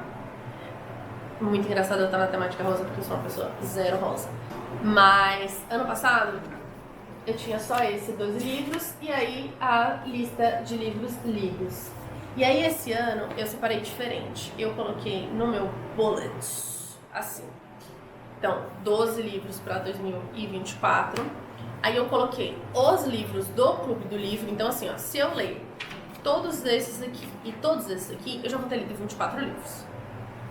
Muito engraçado eu estar na temática rosa, porque eu sou uma pessoa zero rosa. Mas, ano passado, eu tinha só esses 12 livros e aí a lista de livros lidos. E aí, esse ano, eu separei diferente. Eu coloquei no meu bullet, assim. Então, 12 livros para 2024. Aí eu coloquei os livros do Clube do Livro. Então, assim, ó, se eu ler todos esses aqui e todos esses aqui, eu já vou ter lido 24 livros.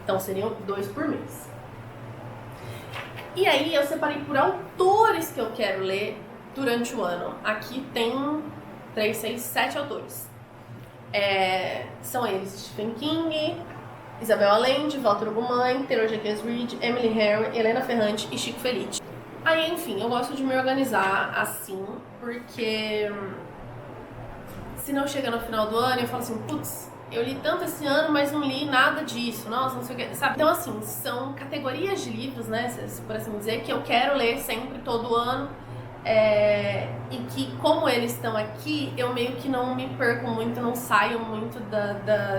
Então, seriam 2 por mês. E aí, eu separei por autores que eu quero ler durante o ano. Aqui tem 3, 6, 7 autores. São eles Stephen King, Isabel Allende, Walter Ugumãe, Taylor Jenkins Reid, Emily Henry, Helena Ferrante e Chico Felice. Aí, enfim, eu gosto de me organizar assim, porque senão chega no final do ano e eu falo assim, putz, eu li tanto esse ano, mas não li nada disso, nossa, não sei o que, sabe? Então, assim, são categorias de livros, né, se por assim dizer, que eu quero ler sempre, todo ano, E que, como eles estão aqui, eu meio que não me perco muito, não saio muito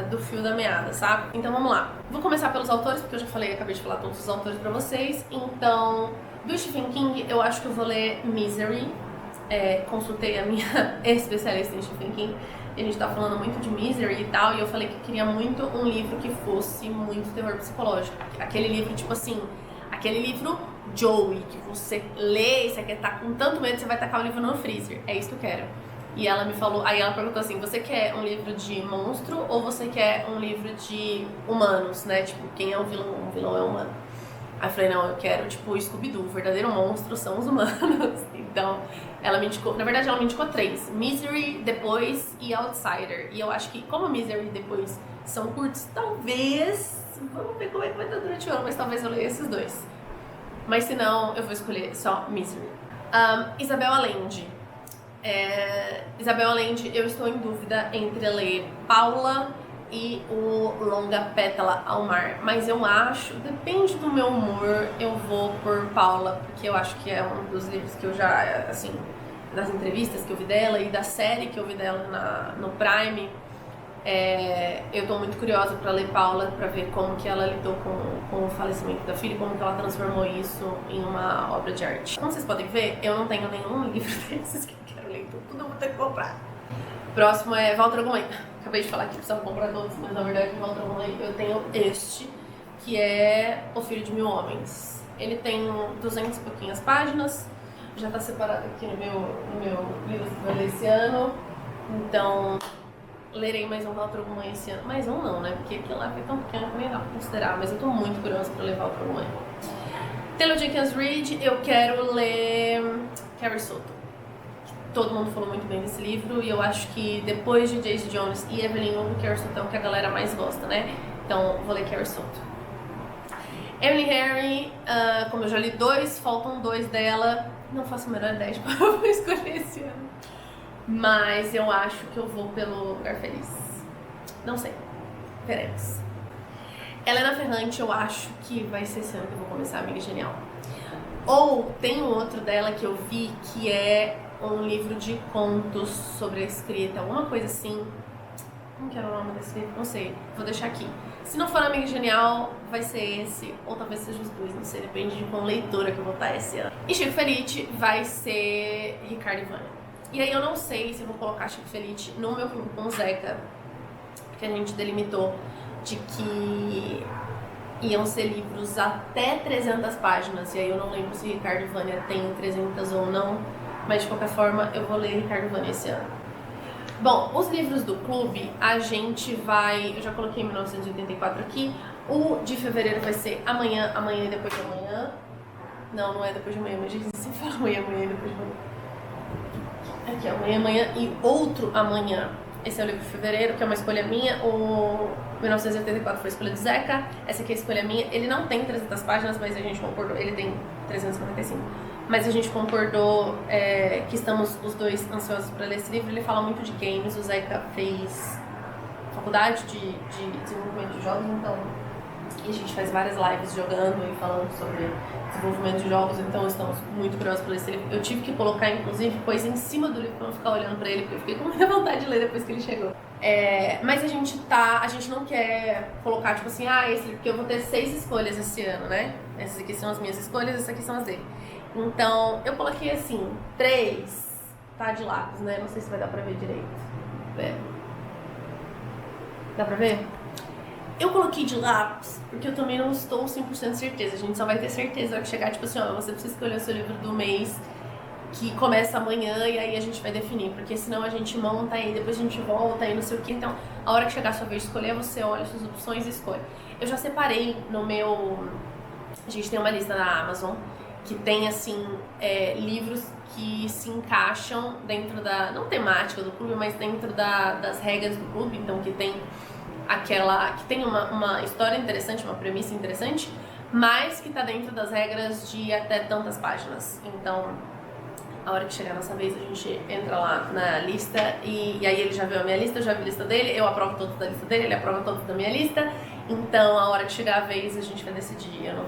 do fio da meada, sabe? Então vamos lá. Vou começar pelos autores, porque eu já falei, acabei de falar todos os autores pra vocês. Então, do Stephen King, eu acho que eu vou ler Misery. Consultei a minha especialista em Stephen King. A gente tá falando muito de Misery e tal, e eu falei que eu queria muito um livro que fosse muito terror psicológico. Aquele livro, tipo assim, aquele livro Joey, que você lê e você quer estar com tanto medo, você vai tacar o livro no freezer. É isso que eu quero. E ela me falou, aí ela perguntou assim, você quer um livro de monstro ou você quer um livro de humanos, né? Tipo, quem é o vilão? O vilão é humano. Aí eu falei, não, eu quero, tipo, Scooby-Doo, o verdadeiro monstro são os humanos. Então, ela me indicou, na verdade ela me indicou 3, Misery, Depois e Outsider. E eu acho que, como Misery e Depois são curtos, talvez, vamos ver como é que vai estar durante o ano, mas talvez eu leia esses 2. Mas se não, eu vou escolher só Misery. Isabel Allende. Isabel Allende, eu estou em dúvida entre ler Paula e o Longa Pétala ao Mar, mas eu acho, depende do meu humor, eu vou por Paula, porque eu acho que é um dos livros que eu já, assim, das entrevistas que eu vi dela e da série que eu vi dela no Prime, eu tô muito curiosa pra ler Paula, pra ver como que ela lidou com o falecimento da filha, como que ela transformou isso em uma obra de arte. Como vocês podem ver, eu não tenho nenhum livro desses que eu quero ler, então tudo eu vou ter que comprar. Próximo é Walter Ugumem. Acabei de falar que precisava comprar todos, mas na verdade Walter Ugumem eu tenho este, que é O Filho de Mil Homens. Ele tem 200 e pouquinhas páginas, já tá separado aqui no meu livro que vai ler esse ano, então lerei mais um Walter Ugumem esse ano. Mais um não, né? Porque aquilo lá foi tão pequeno que nem dá pra considerar, mas eu tô muito curiosa pra ler Walter Ugumem. Taylor Jenkins Reid, eu quero ler Carrie Soto. Todo mundo falou muito bem desse livro e eu acho que depois de Daisy Jones e Evelyn Hugo, Carrie Soto é o que a galera mais gosta, né? Então vou ler Carrie Soto. Emily Henry, como eu já li 2, faltam 2 dela. Não faço a menor ideia de qual eu vou escolher esse ano. Mas eu acho que eu vou pelo Lugar Feliz. Não sei. Veremos. Helena Ferrante, eu acho que vai ser esse ano que eu vou começar a Amiga Genial. Ou tem um outro dela que eu vi que é um livro de contos sobre a escrita, alguma coisa assim. Como que era o nome desse livro? Não sei, vou deixar aqui. Se não for Amiga Genial, vai ser esse, ou talvez seja os 2, não sei, depende de qual leitura que eu vou estar esse ano. E Chico Felice vai ser Ricardo e Vânia. E aí eu não sei se eu vou colocar Chico Felice no meu filme com o Zeca, porque a gente delimitou de que iam ser livros até 300 páginas, e aí eu não lembro se Ricardo e Vânia tem 300 ou não, mas de qualquer forma eu vou ler Ricardo e Vânia esse ano. Bom, os livros do clube, a gente vai... Eu já coloquei 1984 aqui. O de fevereiro vai ser amanhã, amanhã e depois de amanhã. Não, não é depois de amanhã, mas a gente sempre fala amanhã, amanhã e depois de amanhã. Aqui, amanhã, amanhã e outro amanhã. Esse é o livro de fevereiro, que é uma escolha minha. O 1984 foi a escolha de Zeca. Essa aqui é a escolha minha. Ele não tem 300 páginas, mas a gente concordou. Ele tem 345. Mas a gente concordou que estamos os dois ansiosos para ler esse livro. Ele fala muito de games. O Zeca fez faculdade de desenvolvimento de jogos, então... E a gente faz várias lives jogando e falando sobre desenvolvimento de jogos, então estamos muito curiosos por esse livro. Eu tive que colocar, inclusive, coisa em cima do livro pra não ficar olhando pra ele, porque eu fiquei com muita vontade de ler depois que ele chegou. Mas a gente não quer colocar, tipo assim, esse livro, porque eu vou ter 6 escolhas esse ano, né? Essas aqui são as minhas escolhas, essas aqui são as dele. Então, eu coloquei assim, 3, tá, de lápis, né? Não sei se vai dar pra ver direito. Dá pra ver? Eu coloquei de lápis porque eu também não estou 100% certeza. A gente só vai ter certeza na hora que chegar, tipo assim, você precisa escolher o seu livro do mês que começa amanhã e aí a gente vai definir. Porque senão a gente monta e depois a gente volta e não sei o que. Então, a hora que chegar a sua vez de escolher, você olha suas opções e escolhe. Eu já separei no meu... A gente tem uma lista na Amazon que tem, assim, livros que se encaixam dentro da... Não temática do clube, mas dentro das regras do clube. Então, que tem... que tem uma história interessante, uma premissa interessante, mas que tá dentro das regras de até tantas páginas. Então, a hora que chegar a nossa vez, a gente entra lá na lista e aí ele já viu a minha lista, eu já vi a lista dele, eu aprovo todos da lista dele, ele aprova todos da minha lista. Então, a hora que chegar a vez, a gente vai decidir. Eu não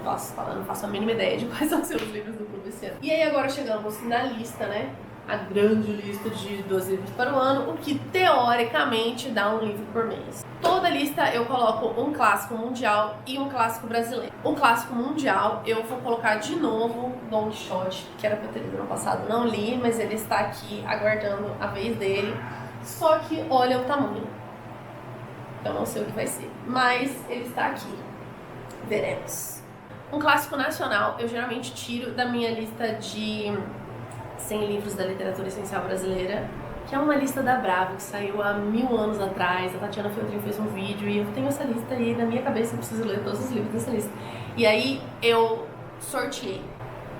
faço a mínima ideia de quais são os seus livros do clube esse ano. E aí agora chegamos na lista, né? A grande lista de 12 livros para o ano, o que teoricamente dá um livro por mês. Toda lista eu coloco um clássico mundial e um clássico brasileiro. O clássico mundial eu vou colocar de novo Don Quixote, que era pra eu ter lido no passado, não li, mas ele está aqui aguardando a vez dele. Só que olha o tamanho. Eu não sei o que vai ser, mas ele está aqui. Veremos. Um clássico nacional eu geralmente tiro da minha lista de 100 livros da literatura essencial brasileira, que é uma lista da Bravo, que saiu há 1000 anos atrás. A Tatiana Feltrin fez um vídeo e eu tenho essa lista aí na minha cabeça, eu preciso ler todos os livros dessa lista. E aí eu sorteei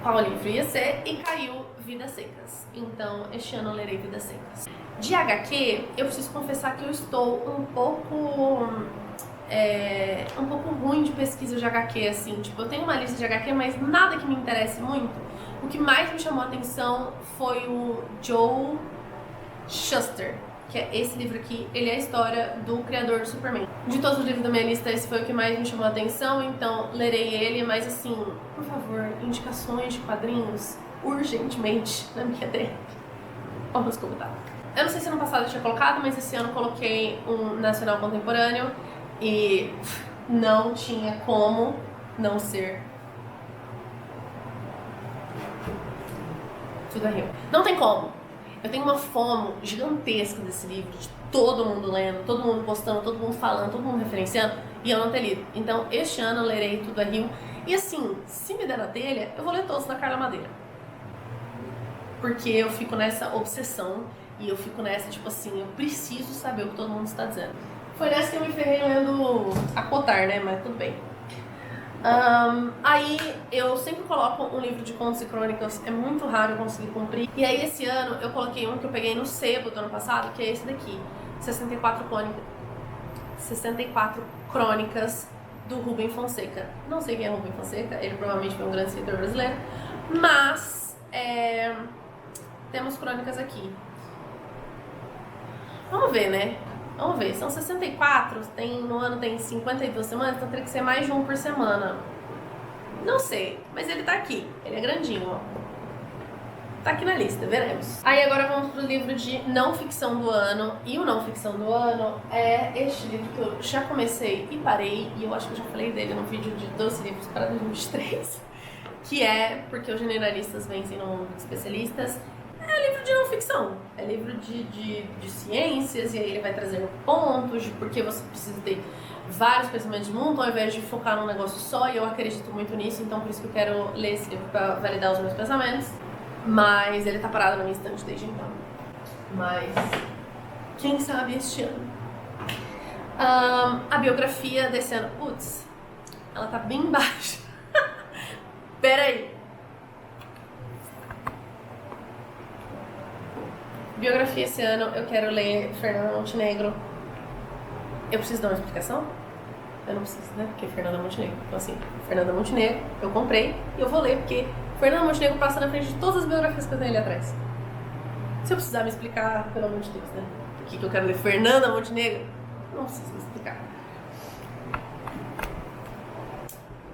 qual livro ia ser e caiu Vidas Secas. Então este ano eu lerei Vidas Secas. De HQ, eu preciso confessar que eu estou um pouco ruim de pesquisa de HQ, assim. Tipo, eu tenho uma lista de HQ, mas nada que me interesse muito. O que mais me chamou a atenção foi o Joe Shuster, que é esse livro aqui. Ele é a história do criador do Superman. De todos os livros da minha lista, esse foi o que mais me chamou a atenção, então lerei ele, mas assim, por favor, indicações de quadrinhos urgentemente na minha DM. Vamos comentar. Eu não sei se ano passado eu tinha colocado, mas esse ano eu coloquei um nacional contemporâneo e não tinha como não ser Tudo é Rio. Não tem como. Eu tenho uma fomo gigantesca desse livro, de todo mundo lendo, todo mundo postando, todo mundo falando, todo mundo referenciando, e eu não ter lido. Então, este ano eu lerei Tudo é Rio. E assim, se me der na telha, eu vou ler todos da Carla Madeira. Porque eu fico nessa obsessão, e eu fico nessa, tipo assim, eu preciso saber o que todo mundo está dizendo. Foi nessa que eu me ferrei lendo a Cotar, né? Mas tudo bem. Aí eu sempre coloco um livro de contos e crônicas, é muito raro eu conseguir cumprir. E aí esse ano eu coloquei um que eu peguei no sebo do ano passado, que é esse daqui, 64 crônicas do Rubem Fonseca. Não sei quem é Rubem Fonseca, ele provavelmente foi um grande escritor brasileiro, mas temos crônicas aqui. Vamos ver, né? Vamos ver, são 64, no ano tem 52 semanas, então teria que ser mais de um por semana. Não sei, mas ele tá aqui, ele é grandinho, ó. Tá aqui na lista, veremos. Aí agora vamos pro livro de não ficção do ano, e o não ficção do ano é este livro que eu já comecei e parei, e eu acho que eu já falei dele no vídeo de 12 livros para 2023, que é Porque os Generalistas Vencem no Mundo de Especialistas. É livro de não ficção, é livro de ciências, e aí ele vai trazendo pontos de por que você precisa ter vários pensamentos de mundo ao invés de focar num negócio só, e eu acredito muito nisso, então por isso que eu quero ler esse livro para validar os meus pensamentos. Mas ele tá parado na minha estante desde então. Mas quem sabe este ano. A biografia desse ano, putz, ela tá bem baixa. Pera aí. Biografia esse ano, eu quero ler Fernanda Montenegro. Eu preciso dar uma explicação? Eu não preciso, né? Porque Fernanda Montenegro. Então assim, Fernanda Montenegro, eu comprei e eu vou ler, porque Fernanda Montenegro passa na frente de todas as biografias que eu tenho ali atrás. Se eu precisar me explicar, pelo amor de Deus, né? Por que eu quero ler Fernanda Montenegro? Não preciso me explicar.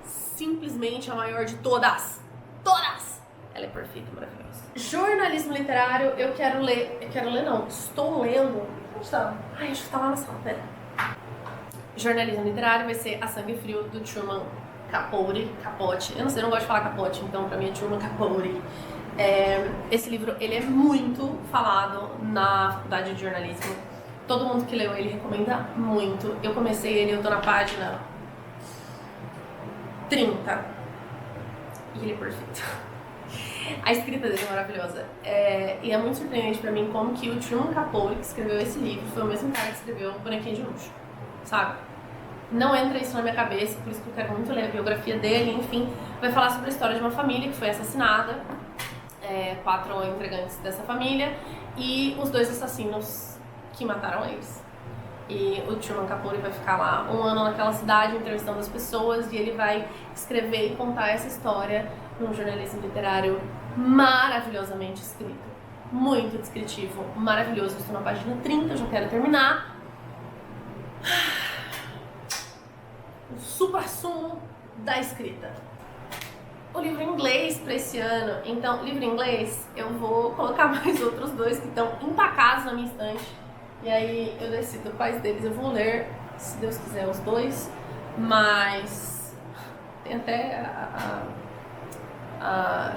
Simplesmente a maior de todas. Todas! Ela é perfeita e maravilhosa. Jornalismo literário, eu quero ler não, estou lendo. Onde tá? Ai, acho que tá lá na sala, pera. Jornalismo literário vai ser A Sangue Frio, do Truman Capote. Eu não sei, eu não gosto de falar Capote, então pra mim é Truman Capote. Esse livro, ele é muito falado na faculdade de jornalismo. Todo mundo que leu ele recomenda muito. Eu comecei ele, eu tô na página 30. E ele é perfeito. A escrita dele é maravilhosa. E é muito surpreendente pra mim como que o Truman Capote, que escreveu esse livro, foi o mesmo cara que escreveu Bonequinho de Luxo, sabe? Não entra isso na minha cabeça, por isso que eu quero muito ler a biografia dele. Enfim, vai falar sobre a história de uma família que foi assassinada, 4 integrantes dessa família e os 2 assassinos que mataram eles. E o Truman Capote vai ficar lá 1 ano naquela cidade entrevistando as pessoas, e ele vai escrever e contar essa história num jornalismo literário maravilhosamente escrito, muito descritivo, maravilhoso. Eu estou na página 30, eu já quero terminar. O supra-sumo da escrita. o livro em inglês pra esse ano. Então, livro em inglês, eu vou colocar mais outros 2 que estão empacados na minha estante. E aí eu decido quais deles eu vou ler, se Deus quiser, os 2. Mas tem até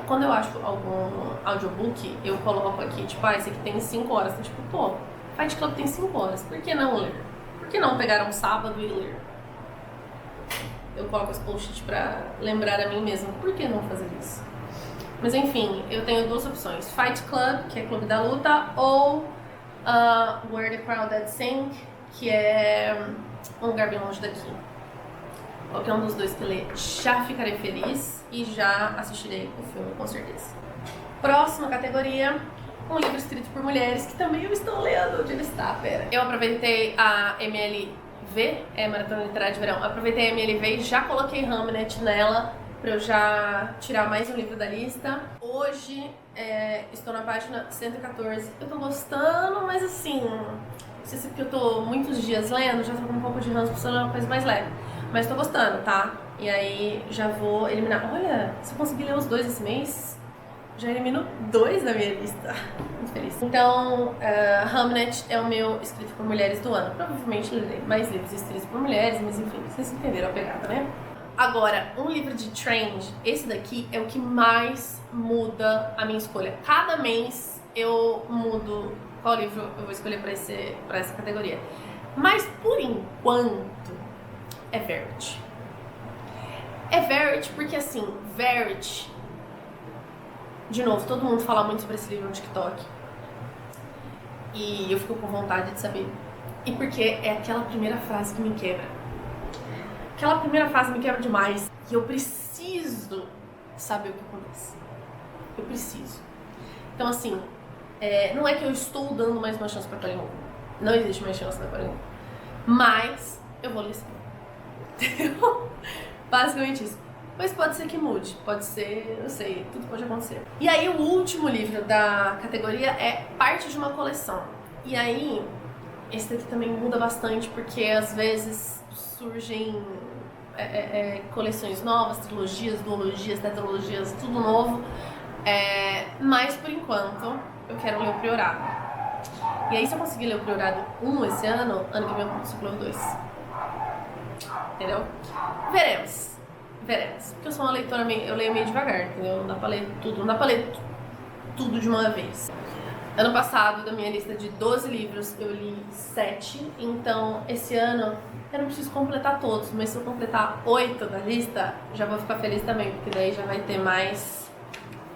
quando eu acho algum audiobook, eu coloco aqui, tipo, esse aqui tem 5 horas. Então, tipo, pô, Fight Club tem 5 horas, por que não ler? Por que não pegar um sábado e ler? Eu coloco esse post-it pra lembrar a mim mesma, por que não fazer isso? Mas enfim, eu tenho 2 opções, Fight Club, que é Clube da Luta, ou Where the Crowd Sing, que é Um Lugar Bem Longe Daqui. Qualquer um dos 2 que ler, já ficarei feliz e já assistirei o filme, com certeza. Próxima categoria, um livro escrito por mulheres, que também eu estou lendo. Onde ele está? Pera. Eu aproveitei a MLV, Maratona Literária de Verão, aproveitei a MLV e já coloquei Hamnet nela, pra eu já tirar mais um livro da lista. Hoje, estou na página 114. Eu tô gostando, mas assim, não sei se é porque eu tô muitos dias lendo, já tô com um pouco de ranço, precisando de uma coisa mais leve. Mas tô gostando, tá? E aí já vou eliminar. Olha, se eu conseguir ler os 2 esse mês, já elimino 2 da minha lista. Muito feliz. Então, Hamnet é o meu escrito por mulheres do ano. Provavelmente lerei mais livros escritos por mulheres, mas enfim, vocês entenderam a pegada, né? Agora, um livro de trend, esse daqui é o que mais muda a minha escolha. Cada mês eu mudo qual livro eu vou escolher pra essa categoria. Mas, por enquanto, é Verity. É Verity porque, assim, Verity... De novo, todo mundo fala muito sobre esse livro no TikTok. E eu fico com vontade de saber. E porque é aquela primeira frase que me quebra. Aquela primeira frase me quebra demais. E eu preciso saber o que acontece. Eu preciso. Então, assim, não é que eu estou dando mais uma chance pra Colleen Hoover. Não existe mais chance da Colleen Hoover. Mas eu vou ler esse livro. Entendeu? Basicamente isso. Mas pode ser que mude, pode ser, eu sei, tudo pode acontecer. E aí o último livro da categoria é parte de uma coleção. E aí, esse daqui também muda bastante, porque às vezes surgem coleções novas, trilogias, duologias, tetralogias, tudo novo. Mas por enquanto, eu quero ler o Priorado. E aí se eu conseguir ler o Priorado 1 esse ano que vem eu consigo ler o 2. Entendeu? Veremos. Porque eu sou uma leitora, eu leio meio devagar, entendeu? Não dá pra ler tudo de uma vez. Ano passado, da minha lista de 12 livros, eu li 7, então esse ano eu não preciso completar todos, mas se eu completar 8 da lista, já vou ficar feliz também, porque daí já vai ter mais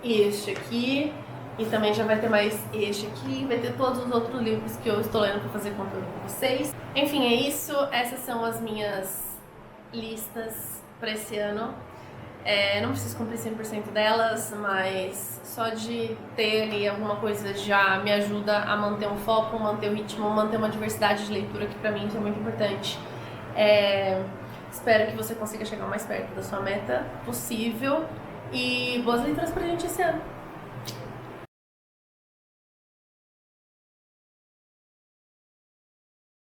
este aqui, e também já vai ter mais este aqui, vai ter todos os outros livros que eu estou lendo pra fazer conteúdo com vocês. Enfim, é isso, essas são as minhas listas pra esse ano. Não preciso cumprir 100% delas, mas só de ter ali alguma coisa já me ajuda a manter um foco, manter o ritmo, manter uma diversidade de leitura, que pra mim isso é muito importante. Espero que você consiga chegar o mais perto da sua meta possível e boas leituras pra gente esse ano!